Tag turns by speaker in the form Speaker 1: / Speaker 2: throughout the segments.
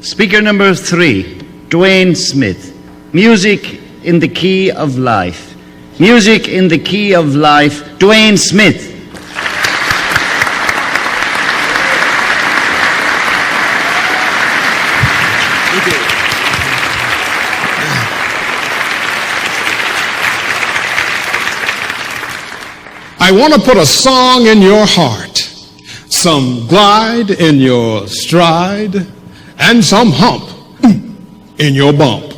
Speaker 1: Speaker number 3, Dwayne Smith. Music in the Key of Life. Music in the Key of Life, Dwayne Smith.
Speaker 2: I want to put a song in your heart, some glide in your stride, and some hump in your bump.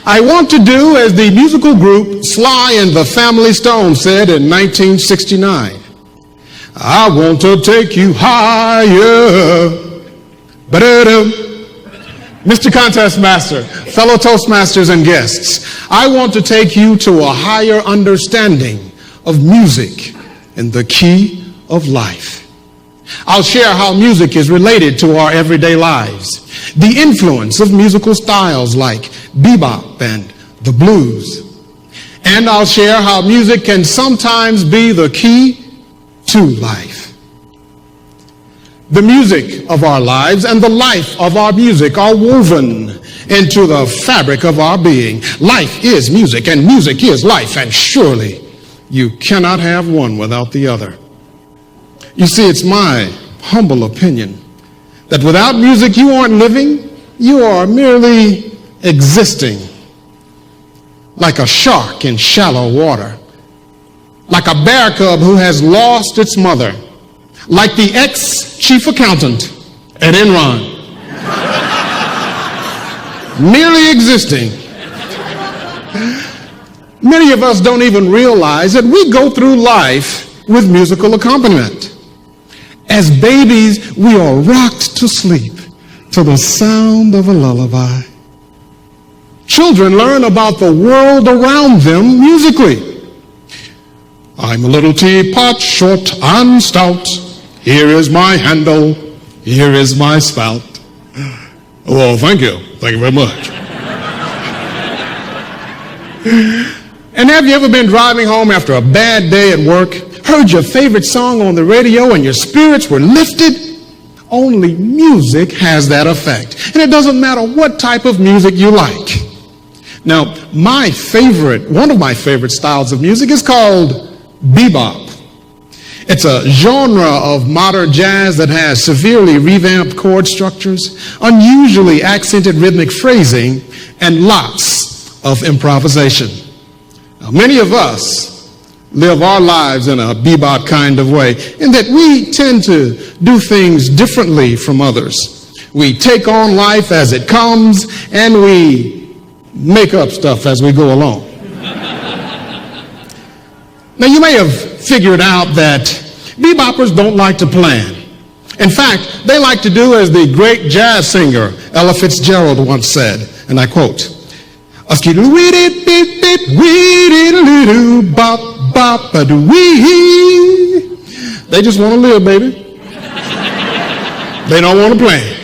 Speaker 2: I want to do as the musical group Sly and the Family Stone said in 1969. I want to take you higher. Ba-da-dum. Mr. Contest Master, fellow Toastmasters and guests, I want to take you to a higher understanding of music in the key of life. I'll share how music is related to our everyday lives, the influence of musical styles like bebop and the blues, and I'll share how music can sometimes be the key to life. The music of our lives and the life of our music are woven into the fabric of our being. Life is music and music is life, and surely you cannot have one without the other. You see, it's my humble opinion that without music you aren't living, you are merely existing, like a shark in shallow water, like a bear cub who has lost its mother, like the ex-chief accountant at Enron. Merely existing. Many of us don't even realize that we go through life with musical accompaniment. As babies, we are rocked to sleep to the sound of a lullaby. Children learn about the world around them musically. I'm a little teapot, short and stout. Here is my handle, here is my spout. Well, thank you. Thank you very much. And have you ever been driving home after a bad day at work, heard your favorite song on the radio, and your spirits were lifted? Only music has that effect. And it doesn't matter what type of music you like. Now, one of my favorite styles of music is called bebop. It's a genre of modern jazz that has severely revamped chord structures, unusually accented rhythmic phrasing, and lots of improvisation. Now, many of us live our lives in a bebop kind of way, in that we tend to do things differently from others. We take on life as it comes, and we make up stuff as we go along. Now, you may have figured out that beboppers don't like to plan. In fact, they like to do as the great jazz singer Ella Fitzgerald once said, and I quote, they just want to live, baby. They don't want to plan.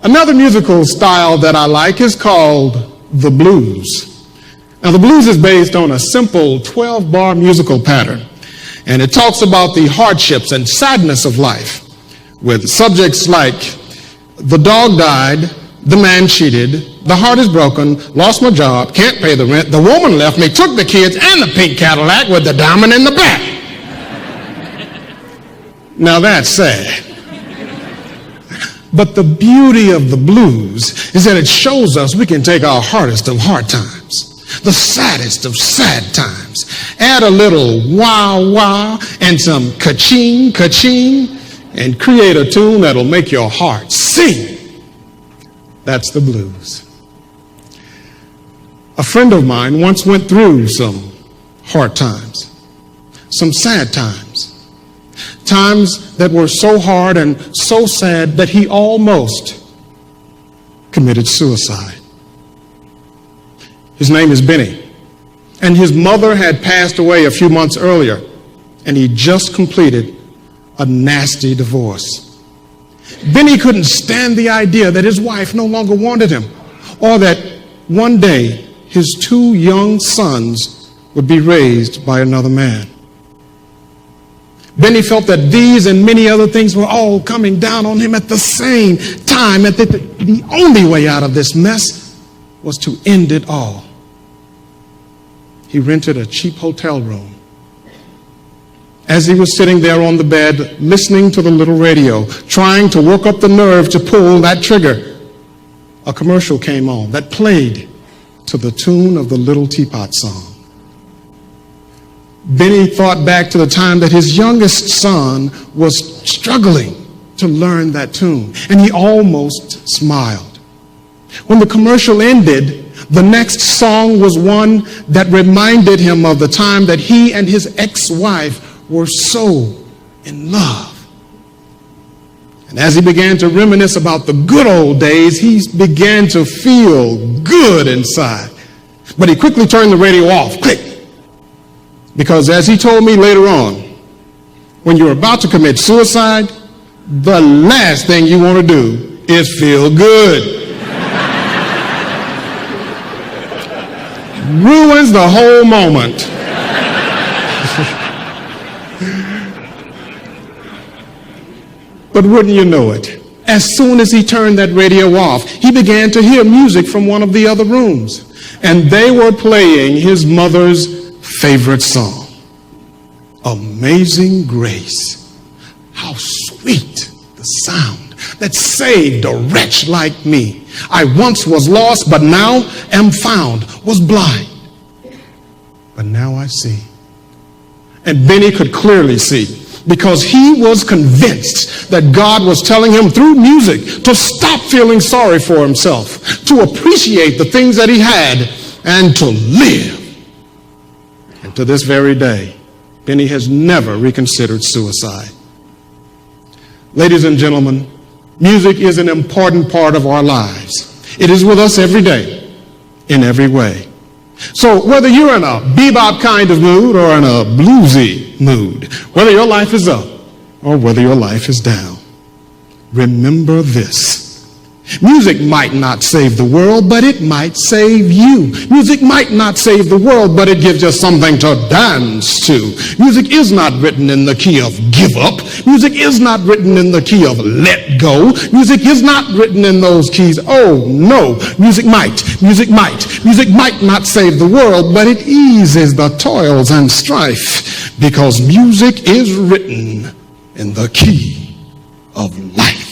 Speaker 2: Another musical style that I like is called the blues. Now, the blues is based on a simple 12-bar musical pattern, and it talks about the hardships and sadness of life, with subjects like the dog died, the man cheated, the heart is broken, lost my job, can't pay the rent, the woman left me, took the kids and the pink Cadillac with the diamond in the back. Now that's sad. But the beauty of the blues is that it shows us we can take our hardest of hard times, the saddest of sad times, add a little wah-wah and some ka-ching, ka-ching, and create a tune that'll make your heart sing. That's the blues. A friend of mine once went through some hard times, some sad times, times that were so hard and so sad that he almost committed suicide. His name is Benny, and his mother had passed away a few months earlier, and he just completed a nasty divorce. Benny couldn't stand the idea that his wife no longer wanted him, or that one day his 2 young sons would be raised by another man. Benny felt that these and many other things were all coming down on him at the same time, and that the only way out of this mess was to end it all. He rented a cheap hotel room. As he was sitting there on the bed, listening to the little radio, trying to work up the nerve to pull that trigger, a commercial came on that played to the tune of the Little Teapot Song. Benny thought back to the time that his youngest son was struggling to learn that tune, and he almost smiled. When the commercial ended, the next song was one that reminded him of the time that he and his ex-wife were so in love. And as he began to reminisce about the good old days, he began to feel good inside. But he quickly turned the radio off, click. Because as he told me later on, when you're about to commit suicide, the last thing you want to do is feel good. Ruins the whole moment. But wouldn't you know it, as soon as he turned that radio off, he began to hear music from one of the other rooms. And they were playing his mother's favorite song, Amazing Grace. How sweet the sound that saved a wretch like me. I once was lost, but now am found, was blind, but now I see. And Benny could clearly see, because he was convinced that God was telling him through music to stop feeling sorry for himself, to appreciate the things that he had, and to live. And to this very day, Benny has never reconsidered suicide. Ladies and gentlemen, music is an important part of our lives. It is with us every day, in every way. So whether you're in a bebop kind of mood or in a bluesy mood, whether your life is up or whether your life is down, remember this. Music might not save the world, but it might save you. Music might not save the world, but it gives us something to dance to. Music is not written in the key of give up. Music is not written in the key of let go. Music is not written in those keys. Oh no, music might not save the world, but it eases the toils and strife, because music is written in the key of life.